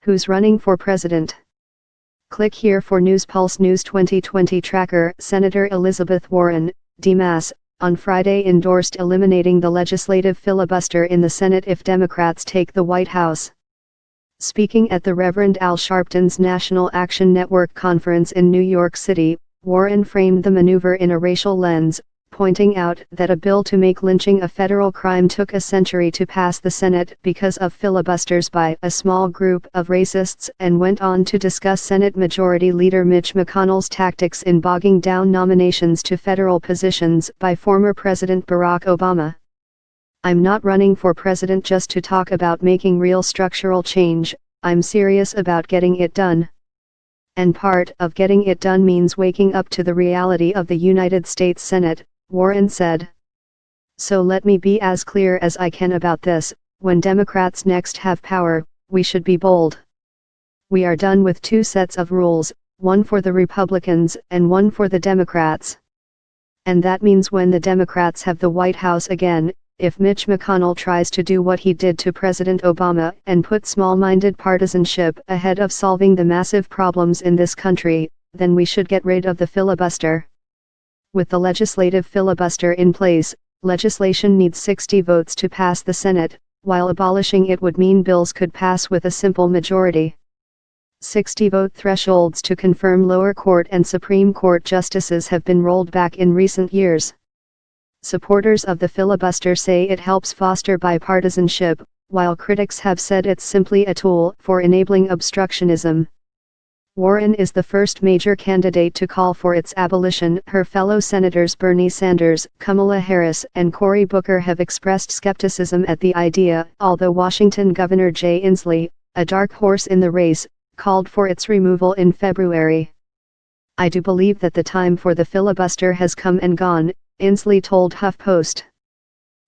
Who's running for president? Click here for NewsPulse News 2020 Tracker. Senator Elizabeth Warren, D-Mass, on Friday endorsed eliminating the legislative filibuster in the Senate if Democrats take the White House. Speaking at the Reverend Al Sharpton's National Action Network conference in New York City, Warren framed the maneuver in a racial lens, pointing out that a bill to make lynching a federal crime took a century to pass the Senate because of filibusters by a small group of racists, and went on to discuss Senate Majority Leader Mitch McConnell's tactics in bogging down nominations to federal positions by former President Barack Obama. "I'm not running for president just to talk about making real structural change, I'm serious about getting it done. And part of getting it done means waking up to the reality of the United States Senate," Warren said. "So let me be as clear as I can about this: when Democrats next have power, we should be bold. We are done with two sets of rules, one for the Republicans and one for the Democrats. And that means when the Democrats have the White House again, if Mitch McConnell tries to do what he did to President Obama and put small-minded partisanship ahead of solving the massive problems in this country, then we should get rid of the filibuster. With the legislative filibuster in place, legislation needs 60 votes to pass the Senate, while abolishing it would mean bills could pass with a simple majority. 60-vote thresholds to confirm lower court and Supreme Court justices have been rolled back in recent years. Supporters of the filibuster say it helps foster bipartisanship, while critics have said it's simply a tool for enabling obstructionism. Warren is the first major candidate to call for its abolition. Her fellow senators Bernie Sanders, Kamala Harris, and Cory Booker have expressed skepticism at the idea, although Washington Governor Jay Inslee, a dark horse in the race, called for its removal in February. "I do believe that the time for the filibuster has come and gone," Inslee told HuffPost.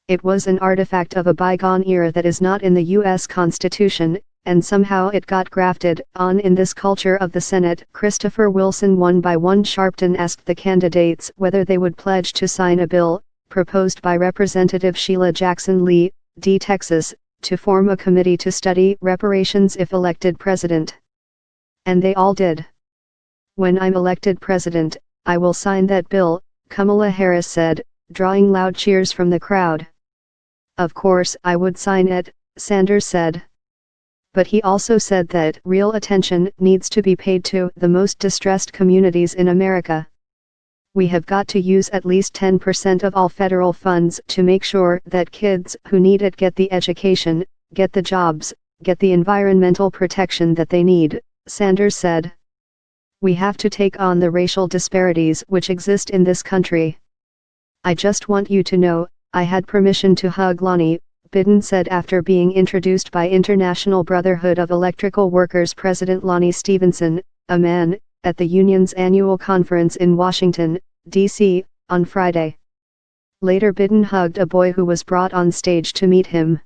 "It was an artifact of a bygone era that is not in the U.S. Constitution, and somehow it got grafted on in this culture of the Senate." Christopher Wilson, one by one. Sharpton asked the candidates whether they would pledge to sign a bill, proposed by Representative Sheila Jackson Lee, D. Texas, to form a committee to study reparations if elected president. "And they all did. When I'm elected president, I will sign that bill," Kamala Harris said, drawing loud cheers from the crowd. "Of course I would sign it," Sanders said. But he also said that real attention needs to be paid to the most distressed communities in America. "We have got to use at least 10% of all federal funds to make sure that kids who need it get the education, get the jobs, get the environmental protection that they need," Sanders said. "We have to take on the racial disparities which exist in this country. I just want you to know, I had permission to hug Lonnie," Biden said after being introduced by International Brotherhood of Electrical Workers President Lonnie Stevenson, a man, at the union's annual conference in Washington, D.C., on Friday. Later Biden hugged a boy who was brought on stage to meet him.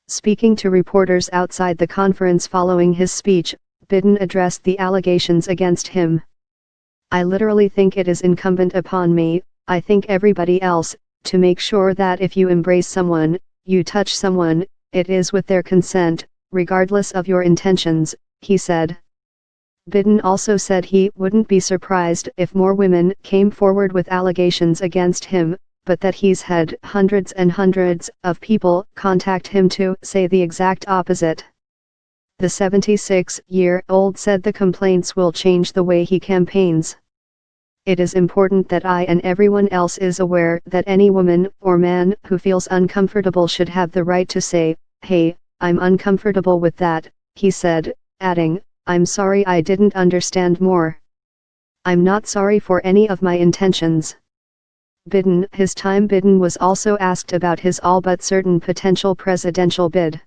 Speaking to reporters outside the conference following his speech, Biden addressed the allegations against him. "I literally think it is incumbent upon me, I think everybody else, to make sure that if you embrace someone, you touch someone, it is with their consent, regardless of your intentions," he said. Biden also said he wouldn't be surprised if more women came forward with allegations against him, but that he's had hundreds and hundreds of people contact him to say the exact opposite. The 76-year-old said the complaints will change the way he campaigns. "It is important that I and everyone else is aware that any woman or man who feels uncomfortable should have the right to say, 'Hey, I'm uncomfortable with that,'" he said, adding, "I'm sorry I didn't understand more. I'm not sorry for any of my intentions." Biden was also asked about his all but certain potential presidential bid.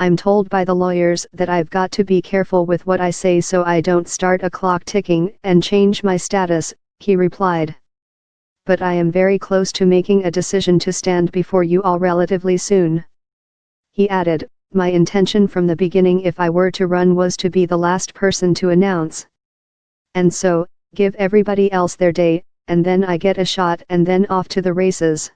"I'm told by the lawyers that I've got to be careful with what I say so I don't start a clock ticking and change my status," he replied. "But I am very close to making a decision to stand before you all relatively soon." He added, "My intention from the beginning if I were to run was to be the last person to announce. And so, give everybody else their day, and then I get a shot and then off to the races."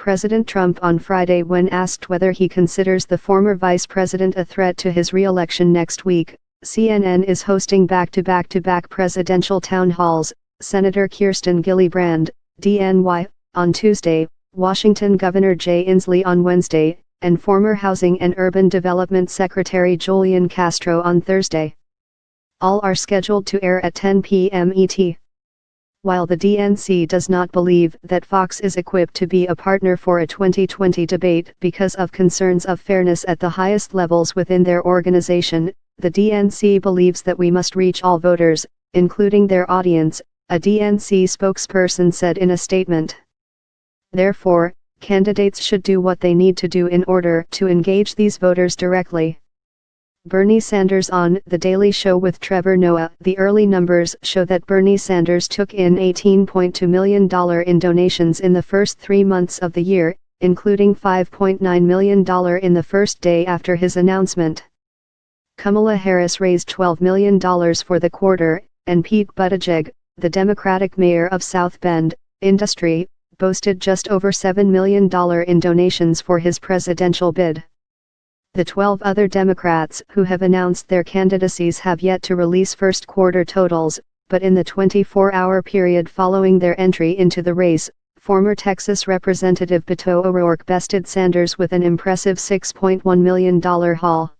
President Trump on Friday when asked whether he considers the former vice president a threat to his re-election next week. CNN is hosting back-to-back presidential town halls. Senator Kirsten Gillibrand, DNY, on Tuesday, Washington Governor Jay Inslee on Wednesday, and former Housing and Urban Development Secretary Julian Castro on Thursday. All are scheduled to air at 10 p.m. ET. While the DNC does not believe that Fox is equipped to be a partner for a 2020 debate because of concerns of fairness at the highest levels within their organization, the DNC believes that we must reach all voters, including their audience, a DNC spokesperson said in a statement. Therefore, candidates should do what they need to do in order to engage these voters directly. Bernie Sanders on The Daily Show with Trevor Noah. The early numbers show that Bernie Sanders took in $18.2 million in donations in the first 3 months of the year, including $5.9 million in the first day after his announcement. Kamala Harris raised $12 million for the quarter, and Pete Buttigieg, the Democratic mayor of South Bend, Industry, boasted just over $7 million in donations for his presidential bid. The 12 other Democrats who have announced their candidacies have yet to release first quarter totals, but in the 24-hour period following their entry into the race, former Texas Representative Beto O'Rourke bested Sanders with an impressive $6.1 million haul.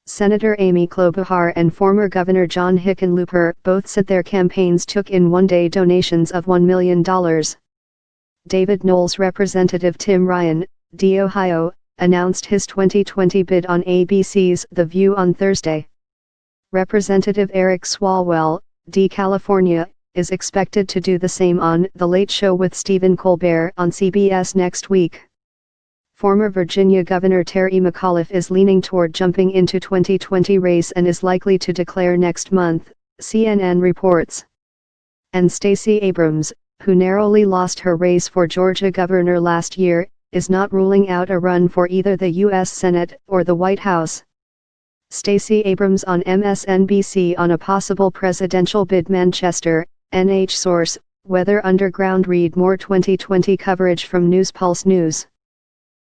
Senator Amy Klobuchar and former Governor John Hickenlooper both said their campaigns took in one-day donations of $1 million. David Knowles Representative Tim Ryan, D. Ohio, announced his 2020 bid on ABC's The View on Thursday. Representative Eric Swalwell, D. California, is expected to do the same on The Late Show with Stephen Colbert on CBS next week. Former Virginia Governor Terry McAuliffe is leaning toward jumping into 2020 race and is likely to declare next month, CNN reports. And Stacey Abrams, who narrowly lost her race for Georgia governor last year, is not ruling out a run for either the U.S. Senate or the White House. Stacey Abrams on MSNBC on a possible presidential bid. Manchester, NH source, Weather Underground. Read more 2020 coverage from NewsPulse News.